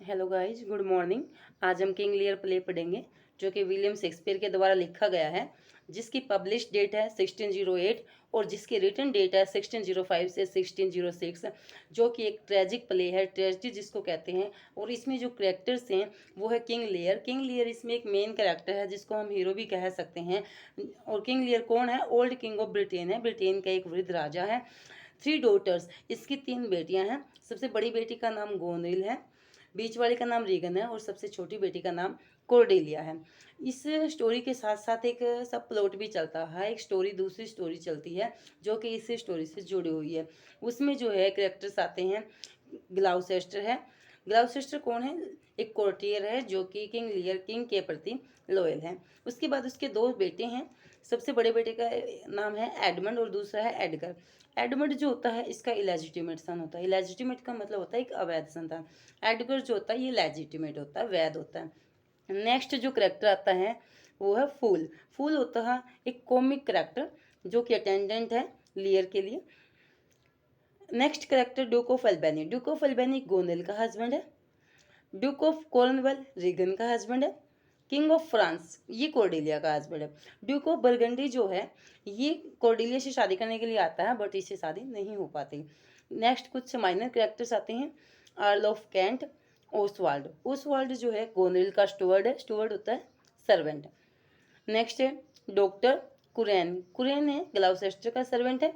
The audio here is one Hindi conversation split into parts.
Hello guys, good morning. आज हम किंग लियर प्ले पढ़ेंगे जो कि विलियम शेक्सपियर के द्वारा लिखा गया है, जिसकी पब्लिश डेट है 1608 और जिसकी रिटन डेट है 1605 से 1606, जो कि एक ट्रेजिक प्ले है, ट्रेजिडी जिसको कहते हैं। और इसमें जो कैरेक्टर्स हैं वो है किंग लियर। किंग लियर इसमें एक मेन कैरेक्टर है जिसको हम हीरो भी कह सकते हैं। और किंग लियर कौन है? ओल्ड किंग ऑफ ब्रिटेन है, ब्रिटेन का एक वृद्ध राजा है। 3 डॉटर्स, इसकी 3 बेटियां हैं। सबसे बड़ी बेटी का नाम गोनरिल है, बीच वाली का नाम रीगन है और सबसे छोटी बेटी का नाम कोर्डेलिया है। इस स्टोरी के साथ साथ एक सब प्लॉट भी चलता है, एक स्टोरी दूसरी स्टोरी चलती है जो कि इस स्टोरी से जुड़ी हुई है। उसमें जो है कैरेक्टर्स आते हैं, ग्लाउसेस्टर है। ग्लाउसेस्टर कौन है? एक कोर्टियर है जो कि किंग लियर किंग के प्रति लॉयल है। उसके बाद उसके 2 बेटे हैं। सबसे बड़े बेटे का नाम है एडमंड और दूसरा है एडगर। एडमंड जो होता है इसका इलेजिटिमेट सन होता है। इलेजिटिमेट का मतलब होता है एक अवैध संतान। एडगर जो होता है ये लेजिटिमेट होता है, वैध होता है। नेक्स्ट जो करेक्टर आता है वो है फूल। फूल होता है एक कॉमिक करेक्टर जो कि अटेंडेंट है लियर के लिए। Next character Duke of Albany. Duke of Albany Goneril का हस्बैंड है। ड्यूक ऑफ कॉर्नवेल रीगन का हस्बैंड है। किंग ऑफ फ्रांस ये कॉर्डेलिया का हस्बैंड है। ड्यूक ऑफ बर्गंडी जो है ये कॉर्डेलिया से शादी करने के लिए आता है, बट इससे शादी नहीं हो पाती। नेक्स्ट कुछ माइनर कैरेक्टर्स आते हैं। Earl of Kent, Oswald. Oswald जो है गोनरिल का स्टुअर्ड है। स्टुअर्ड होता है सर्वेंट। नेक्स्ट है डॉक्टर कुरैन। कुरैन है ग्लाउसेस्टर का सर्वेंट है।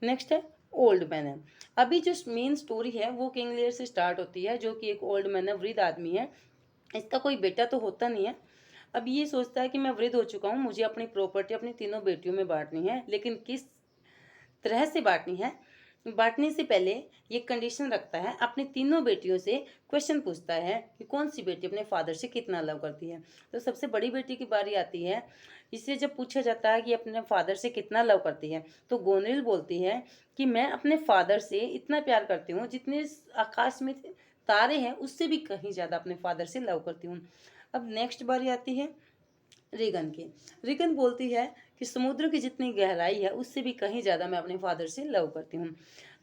नेक्स्ट है ओल्ड मैन है। अभी जो मेन स्टोरी है वो किंग लियर से स्टार्ट होती है, जो कि एक ओल्ड मैन है, वृद्ध आदमी है। इसका कोई बेटा तो होता नहीं है। अब ये सोचता है कि मैं वृद्ध हो चुका हूँ, मुझे अपनी प्रॉपर्टी अपनी तीनों बेटियों में बांटनी है, लेकिन किस तरह से बांटनी है? बांटने से पहले ये कंडीशन रखता है, अपनी तीनों बेटियों से क्वेश्चन पूछता है कि कौन सी बेटी अपने फादर से कितना लव करती है। तो सबसे बड़ी बेटी की बारी आती है। इससे जब पूछा जाता है कि अपने फादर से कितना लव करती है, तो गोनरिल बोलती है कि मैं अपने फादर से इतना प्यार करती हूँ जितने आकाश में तारे हैं उससे भी कहीं ज़्यादा अपने फादर से लव करती हूँ। अब नेक्स्ट बारी आती है रीगन की। रीगन बोलती है कि समुद्र की जितनी गहराई है उससे भी कहीं ज़्यादा मैं अपने फादर से लव करती हूँ।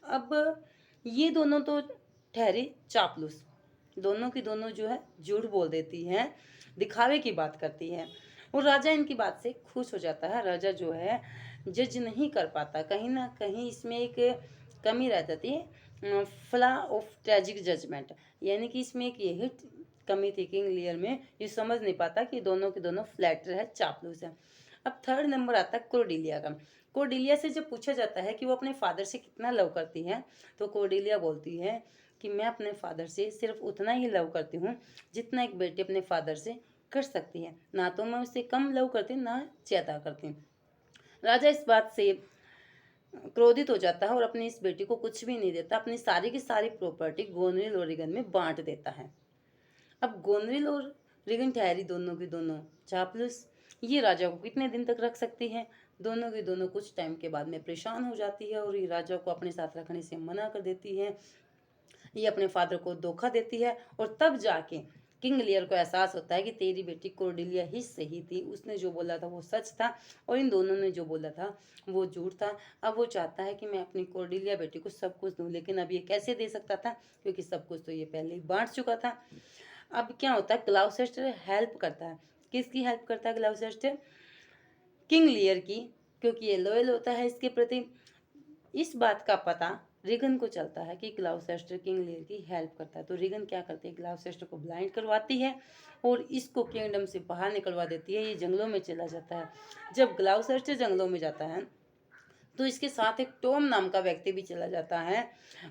अब ये दोनों तो ठहरे चापलूस। दोनों की दोनों जो है झूठ बोल देती हैं, दिखावे की बात करती है। और राजा इनकी बात से खुश हो जाता है। राजा जो है जज नहीं कर पाता, कहीं ना कहीं इसमें एक कमी रह जाती है, फ्ला ऑफ ट्रेजिक जजमेंट। यानी कि इसमें एक यही कमी थी किंग लियर में, ये समझ नहीं पाता कि दोनों के दोनों फ्लैटर है, चापलूस है। अब थर्ड नंबर आता है कोर्डेलिया का। कोर्डेलिया से जब पूछा जाता है कि वो अपने फादर से कितना लव करती है, तो कोर्डेलिया बोलती है कि मैं अपने फादर से सिर्फ उतना ही लव करती हूँ जितना एक बेटी अपने फादर से कर सकती है, ना तो मैं उससे कम लव करती ना ज़्यादा करती। राजा इस बात से क्रोधित हो जाता है और अपनी इस बेटी को कुछ भी नहीं देता, अपनी सारी की सारी प्रॉपर्टी गोनरिल और रीगन में बांट देता है। अब गोनरिल और रीगन ठहरी दोनों की दोनों चापलूस। ये राजा को कितने दिन तक रख सकती है? दोनों की दोनों कुछ टाइम के बाद में परेशान हो जाती है और ये राजा को अपने साथ रखने से मना कर देती है। ये अपने फादर को धोखा देती है और तब जाके किंग लियर को एहसास होता है कि तेरी बेटी कोर्डेलिया ही सही थी, उसने जो बोला था वो सच था और इन दोनों ने जो बोला था वो झूठ था। अब वो चाहता है कि मैं अपनी कोर्डेलिया बेटी को सब कुछ दूं, लेकिन अब ये कैसे दे सकता था क्योंकि सब कुछ तो ये पहले ही बांट चुका था। अब क्या होता है, ग्लाउसेस्टर हेल्प करता है। किसकी हेल्प करता है ग्लाउसेस्टर? किंग लियर की, क्योंकि ये लॉयल होता है इसके प्रति। इस बात का पता रीगन को चलता है कि ग्लाउसेस्टर किंग लियर की हेल्प करता है, तो रीगन क्या करती है, ग्लाउसेस्टर को ब्लाइंड करवाती है और इसको किंगडम से बाहर निकलवा देती है। ये जंगलों में चला जाता है। जब ग्लाउसेस्टर जंगलों में जाता है तो इसके साथ एक टॉम नाम का व्यक्ति भी चला जाता है,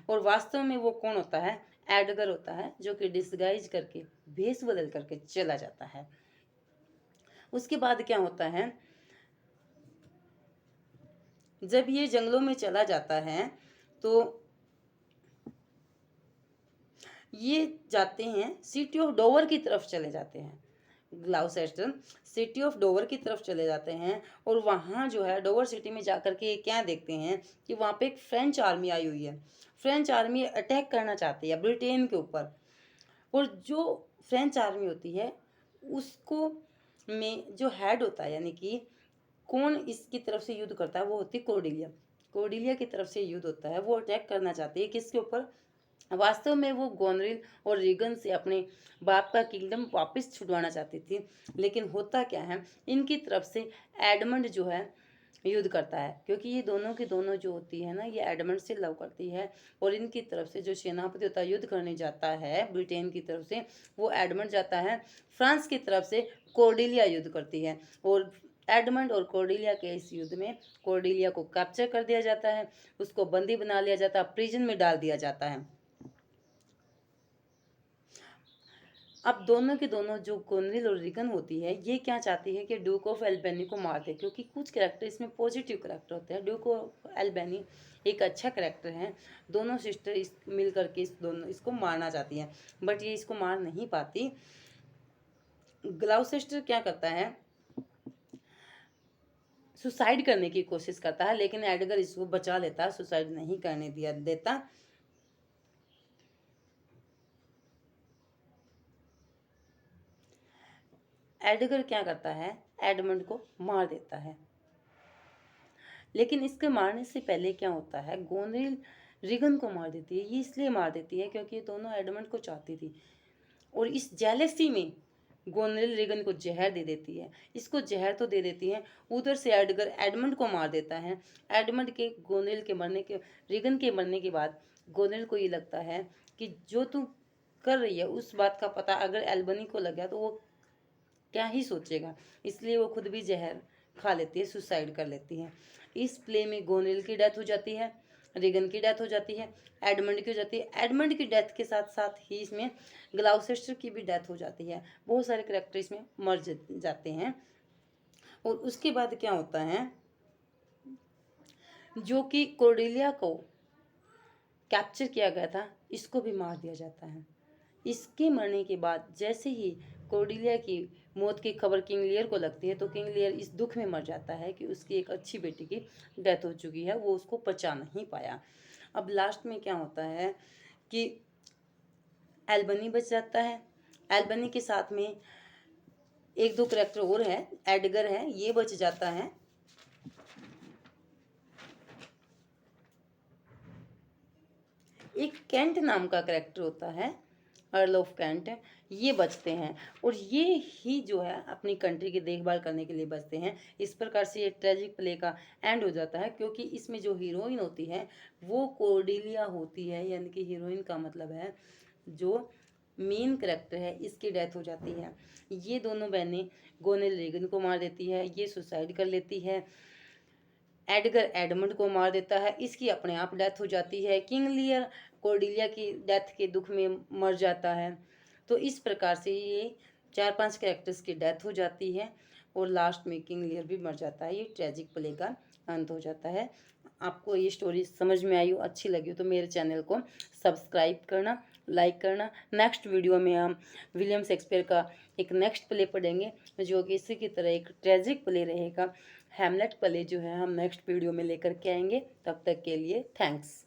और वास्तव में वो कौन होता है? एडगर होता है, जो कि डिस्गाइज करके भेष बदल करके चला जाता है। उसके बाद क्या होता है, जब ये जंगलों में चला जाता है तो ये जाते हैं सिटी ऑफ डोवर की तरफ चले जाते हैं। ग्लाउसेस्टर सिटी ऑफ डोवर की तरफ चले जाते हैं और वहाँ जो है डोवर सिटी में जाकर के क्या देखते हैं कि वहाँ पे एक फ्रेंच आर्मी आई हुई है। फ्रेंच आर्मी अटैक करना चाहती है ब्रिटेन के ऊपर, और जो फ्रेंच आर्मी होती है उसको में जो हेड होता है, यानी कि कौन इसकी तरफ से युद्ध करता है, वो होती है कोर्डेलिया। कोर्डेलिया की तरफ से युद्ध होता है, वो अटैक करना चाहती है किसके ऊपर? वास्तव में वो गोनरिल और रीगन से अपने बाप का किंगडम वापस छुड़वाना चाहती थी, लेकिन होता क्या है, इनकी तरफ से एडमंड जो है युद्ध करता है, क्योंकि ये दोनों की दोनों जो होती है ना, ये एडमंड से लव करती है। और इनकी तरफ से जो सेनापति होता है युद्ध करने जाता है ब्रिटेन की तरफ से, वो एडमंड जाता है। फ्रांस की तरफ से कोर्डेलिया युद्ध करती है, और एडमंड और कोर्डेलिया के इस युद्ध में कोर्डेलिया को कैप्चर कर दिया जाता है, उसको बंदी बना लिया जाता है, प्रिजन में डाल दिया जाता है। अब दोनों के दोनों जो गोनरिल और रीगन होती है, ये क्या चाहती है कि ड्यूक ऑफ एल्बेनी को मार दे, क्योंकि कुछ कैरेक्टर इसमें पॉजिटिव कैरेक्टर होते हैं। ड्यूक ऑफ एल्बेनी एक अच्छा कैरेक्टर है। दोनों सिस्टर मिल करके इसको मारना चाहती हैं, बट ये इसको मार नहीं पाती। ग्लाउसेस्टर क्या करता है, सुसाइड करने की कोशिश करता है, लेकिन एडगर इसको बचा लेता है, सुसाइड नहीं करने देता। एडगर क्या करता है, एडमंड को मार देता है। लेकिन इसके मारने से पहले क्या होता है, गोनरिल रीगन को मार देती है। ये इसलिए मार देती है क्योंकि ये दोनों एडमंड को चाहती थी, और इस जेलेसी में गोनरिल रीगन को जहर दे देती है। इसको जहर तो दे देती है, उधर से एडगर एडमंड को मार देता है। एडमंड के गोनरिल के मरने के रीगन के मरने के बाद गोनरिल को ये लगता है कि जो तू कर रही है उस बात का पता अगर एल्बनी को लग गया तो वो क्या ही सोचेगा, इसलिए वो खुद भी जहर खा लेती है, सुसाइड कर लेती है। इस प्ले में गोनरिल की डेथ हो जाती है, रीगन की डेथ हो जाती है, एडमंड की हो जाती है। एडमंड की डेथ के साथ साथ ही इसमें ग्लाउसेस्टर की भी डेथ हो जाती है। बहुत सारे करेक्टर इसमें मर जाते हैं। और उसके बाद क्या होता है, जो कि कोर्डेलिया को कैप्चर किया गया था, इसको भी मार दिया जाता है। इसके मरने के बाद जैसे ही कोर्डेलिया की मौत की खबर किंग लियर को लगती है, तो किंग लियर इस दुख में मर जाता है कि उसकी एक अच्छी बेटी की डेथ हो चुकी है, वो उसको बचा नहीं पाया। अब लास्ट में क्या होता है कि एल्बनी बच जाता है। एल्बनी के साथ में एक दो करेक्टर और है, एडगर है, ये बच जाता है। एक कैंट नाम का करेक्टर होता है, अर्ल ऑफ कैंट, ये बचते हैं, और ये ही जो है अपनी कंट्री की देखभाल करने के लिए बचते हैं। इस प्रकार से ये ट्रेजिक प्ले का एंड हो जाता है, क्योंकि इसमें जो हीरोइन होती है वो कोर्डेलिया होती है, यानी कि हीरोइन का मतलब है जो मेन करेक्टर है, इसकी डेथ हो जाती है। ये दोनों बहनें गोनेल रीगन को मार देती है, ये सुसाइड कर लेती है। एडगर एडमंड को मार देता है, इसकी अपने आप डेथ हो जाती है। किंग लियर कोर्डेलिया की डेथ के दुख में मर जाता है। तो इस प्रकार से ये 4-5 कैरेक्टर्स की डेथ हो जाती है, और लास्ट में किंग लियर भी मर जाता है। ये ट्रेजिक प्ले का अंत हो जाता है। आपको ये स्टोरी समझ में आई हो, अच्छी लगी हो, तो मेरे चैनल को सब्सक्राइब करना, लाइक करना। नेक्स्ट वीडियो में हम विलियम शेक्सपियर का एक नेक्स्ट प्ले पढ़ेंगे, जो कि इसी की तरह एक ट्रेजिक प्ले रहेगा। हैमलेट प्ले जो है हम नेक्स्ट वीडियो में लेकर के आएंगे। तब तक के लिए थैंक्स।